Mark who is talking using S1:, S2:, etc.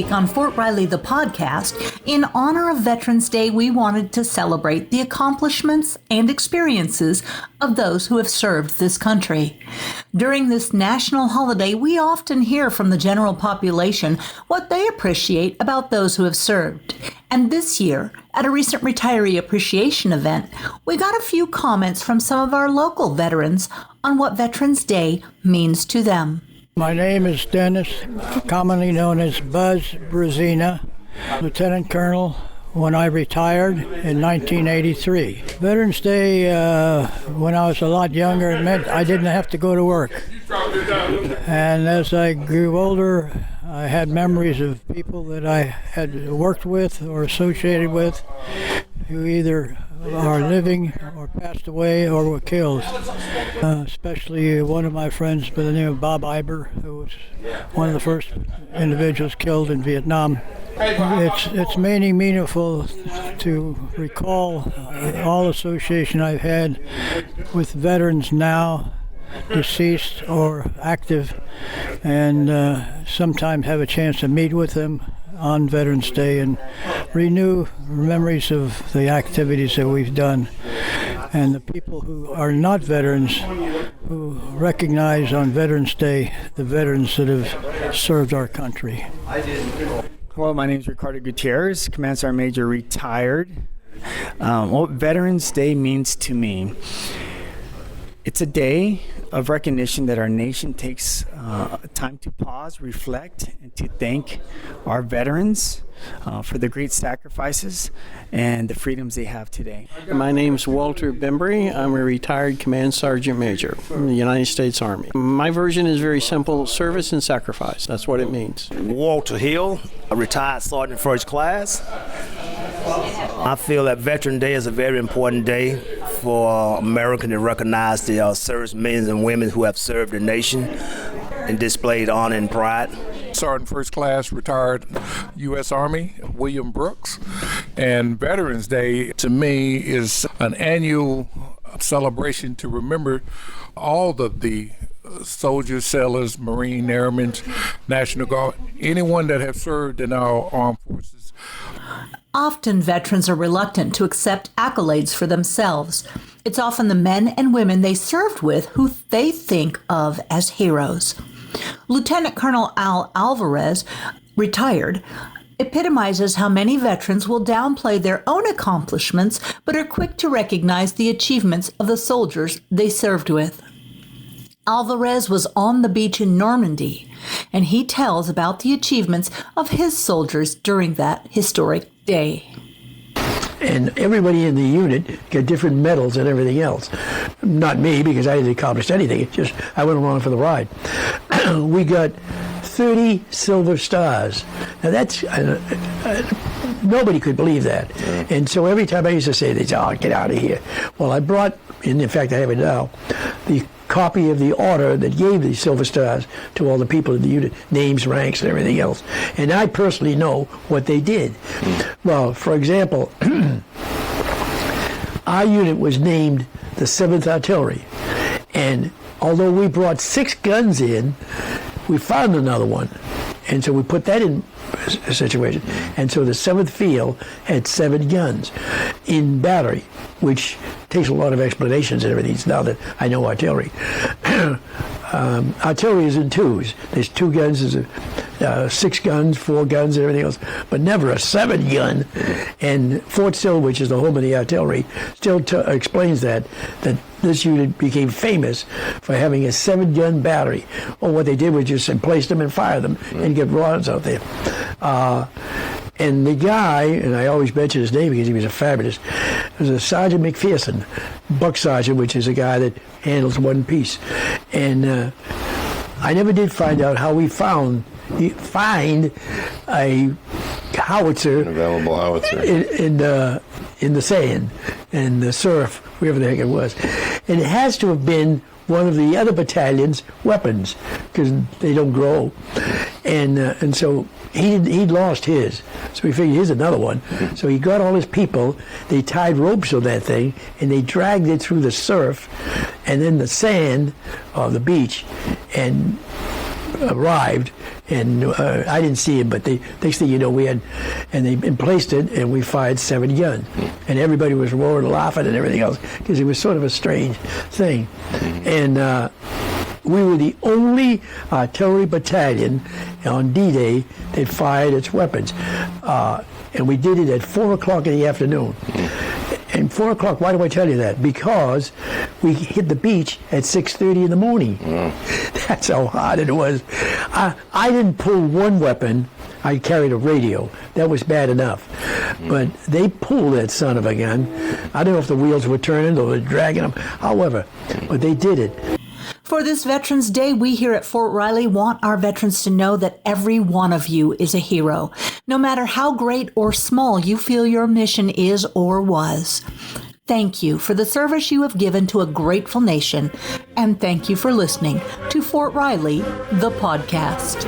S1: week on Fort Riley the podcast, in honor of Veterans Day, we wanted to celebrate the accomplishments and experiences of those who have served this country. During this national holiday, we often hear from the general population what they appreciate about those who have served. And this year, at a recent retiree appreciation event, we got a few comments from some of our local veterans on what Veterans Day means to them.
S2: My name is Dennis, commonly known as Buzz Brazina, Lieutenant Colonel when I retired in 1983. Veterans Day, when I was a lot younger, it meant I didn't have to go to work. And as I grew older, I had memories of people that I had worked with or associated with who either are living or passed away or were killed. Especially one of my friends by the name of Bob Iber, who was one of the first individuals killed in Vietnam. It's mainly meaningful to recall all association I've had with veterans now, deceased or active, and sometimes have a chance to meet with them on Veterans Day and renew memories of the activities that we've done. And the people who are not veterans, who recognize on Veterans Day the veterans that have served our country.
S3: Hello, my name is Ricardo Gutierrez, Command Sergeant Major, retired. What Veterans Day means to me, it's a day of recognition that our nation takes time to pause, reflect, and to thank our veterans for the great sacrifices and the freedoms they have today.
S4: My name's Walter Bembry. I'm a retired Command Sergeant Major from the United States Army. My version is very simple: service and sacrifice. That's what it means.
S5: Walter Hill, a retired Sergeant First Class. I feel that Veteran Day is a very important day for America to recognize the service men and women who have served the nation and displayed honor and pride.
S6: Sergeant First Class, retired U.S. Army, William Brooks. And Veterans Day, to me, is an annual celebration to remember all of the soldiers, sailors, Marine, Airmen, National Guard, anyone that have served in our armed forces.
S1: Often veterans are reluctant to accept accolades for themselves. It's often the men and women they served with who they think of as heroes. Lieutenant Colonel Al Alvarez, retired, epitomizes how many veterans will downplay their own accomplishments but are quick to recognize the achievements of the soldiers they served with. Alvarez was on the beach in Normandy, and he tells about the achievements of his soldiers during that historic day.
S7: And everybody in the unit got different medals and everything else. Not me, because I didn't accomplish anything. It's just I went along for the ride. We got 30 silver stars. Now that's nobody could believe that. Yeah. And so every time I used to say this, "Oh, get out of here." Well, I brought, and in fact I have it now, the copy of the order that gave the silver stars to all the people in the unit, names, ranks, and everything else. And I personally know what they did. Well, for example, our unit was named the 7th Artillery. And although we brought 6 guns in, we found another one. And so we put that in a situation. And so the 7th Field had 7 guns in battery, which takes a lot of explanations and everything now that I know artillery. Artillery is in twos. There's 2 guns, there's 6 guns, 4 guns, and everything else, but never a 7 gun. And Fort Sill, which is the home of the artillery, still explains that this unit became famous for having a 7-gun battery. Well, what they did was just place them and fire them and get rods out there. And the guy, and I always mention his name because he was a fabulous, was a Sergeant McPherson, Buck Sergeant, which is a guy that handles one piece. And I never did find out how we find a howitzer,
S8: an available howitzer
S7: in the sand and the surf, wherever the heck it was. And it has to have been one of the other battalion's weapons because they don't grow. And so he'd lost his. So he figured, here's another one. So he got all his people, they tied ropes on that thing, and they dragged it through the surf and then the sand of the beach and arrived, and I didn't see him, but the next thing you know, they placed it, and we fired 7 guns, and everybody was roaring, laughing, and everything else, because it was sort of a strange thing, and we were the only artillery battalion on D-Day that fired its weapons, and we did it at 4 o'clock in the afternoon. And 4 o'clock, why do I tell you that? Because we hit the beach at 6:30 in the morning. That's how hard it was. I didn't pull one weapon. I carried a radio. That was bad enough. But they pulled that son of a gun. I don't know if the wheels were turning or they were dragging them. However, but they did it.
S1: For this Veterans Day, we here at Fort Riley want our veterans to know that every one of you is a hero, no matter how great or small you feel your mission is or was. Thank you for the service you have given to a grateful nation, and thank you for listening to Fort Riley, the podcast.